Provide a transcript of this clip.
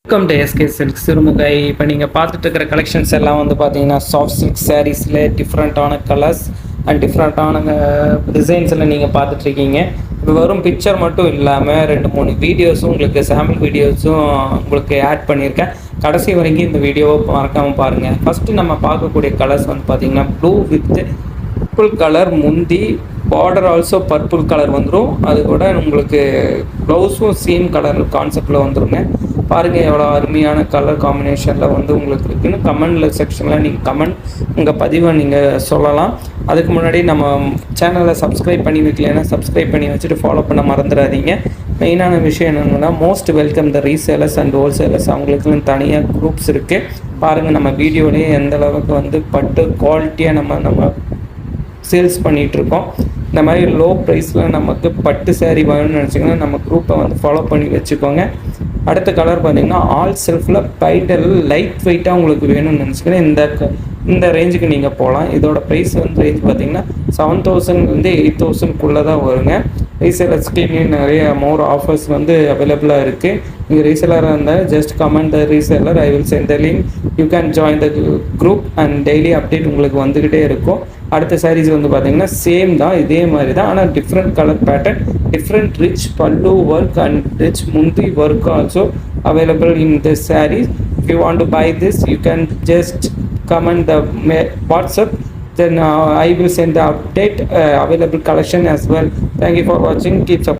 Welcome to SK silk Sirumugai. இப்போ நீங்கள் பார்த்துட்டு இருக்கிற கலெக்ஷன்ஸ் எல்லாம் வந்து பார்த்தீங்கன்னா சாஃப்ட் சில்க் சாரீஸில் டிஃப்ரெண்ட்டான கலர்ஸ் அண்ட் டிஃப்ரெண்ட்டான டிசைன்ஸில் நீங்கள் பார்த்துட்ருக்கீங்க. இப்போ வரும் பிக்சர் மட்டும் இல்லாமல் 2-3 வீடியோஸும் உங்களுக்கு சாம்பிள் வீடியோஸும் உங்களுக்கு ஆட் பண்ணியிருக்கேன். கடைசி வரைக்கும் இந்த வீடியோவை மறக்காமல் பாருங்கள். ஃபஸ்ட்டு நம்ம பார்க்கக்கூடிய கலர்ஸ் வந்து பார்த்திங்கன்னா ப்ளூ வித் பர்பிள் கலர், முந்தி பார்டர் ஆல்சோ பர்பிள் கலர் வந்துடும். அது கூட உங்களுக்கு ப்ளவுஸும் சேம் கலர் கான்செப்டில் வந்துடுங்க. பாருங்கள் எவ்வளோ அருமையான கலர் காம்பினேஷனில் வந்து உங்களுக்கு இருக்குன்னு கமெண்டில் செக்ஷனில் நீங்கள் கமெண்ட் உங்கள் பதிவை நீங்கள் சொல்லலாம். அதுக்கு முன்னாடி நம்ம சேனலை சப்ஸ்கிரைப் பண்ணி வைக்கலைன்னா சப்ஸ்கிரைப் பண்ணி வச்சுட்டு ஃபாலோ பண்ண மறந்துடாதீங்க. மெயினான விஷயம் என்னென்னா most welcome the resellers and wholesalers. அவங்களுக்குன்னு தனியாக குரூப்ஸ் இருக்குது. பாருங்கள் நம்ம வீடியோலேயே எந்த அளவுக்கு வந்து பட்டு குவாலிட்டியாக நம்ம சேல்ஸ் பண்ணிகிட்ருக்கோம். இந்த மாதிரி லோ ப்ரைஸில் நமக்கு பட்டு சேரீ வேணும்னு நினச்சிங்கன்னா நம்ம குரூப்பை வந்து ஃபாலோ பண்ணி வச்சுக்கோங்க. அடுத்த கலர் பார்த்திங்கன்னா ஆல் செல்ஃபில் பைட்டல் லைட் வெயிட்டாக உங்களுக்கு வேணும்னு நினச்சிங்கன்னா இந்த ரேஞ்சுக்கு நீங்கள் போகலாம். இதோட ப்ரைஸ் வந்து ரேஞ்ச் பார்த்திங்கன்னா 7,000 8,000 தான் வருங்க. ரீசேலர்ஸ்க்கு நிறைய மோர் ஆஃபர்ஸ் வந்து அவைலபிளாக இருக்குது. நீங்கள் ரீசேலராக இருந்தால் just comment the reseller, I will send the link, you can join the group and daily update உங்களுக்கு வந்துக்கிட்டே இருக்கும். அடுத்த சாரீஸ் வந்து பார்த்திங்கன்னா சேம் தான், இதே மாதிரி தான், ஆனால் different colour pattern, different rich பல்லு ஒர்க் அண்ட் ரிச் முந்தி work also available in this sarees. If you want to buy this, you can just comment the WhatsApp, then I will send the update available collection as well. Thank you for watching. Keep support.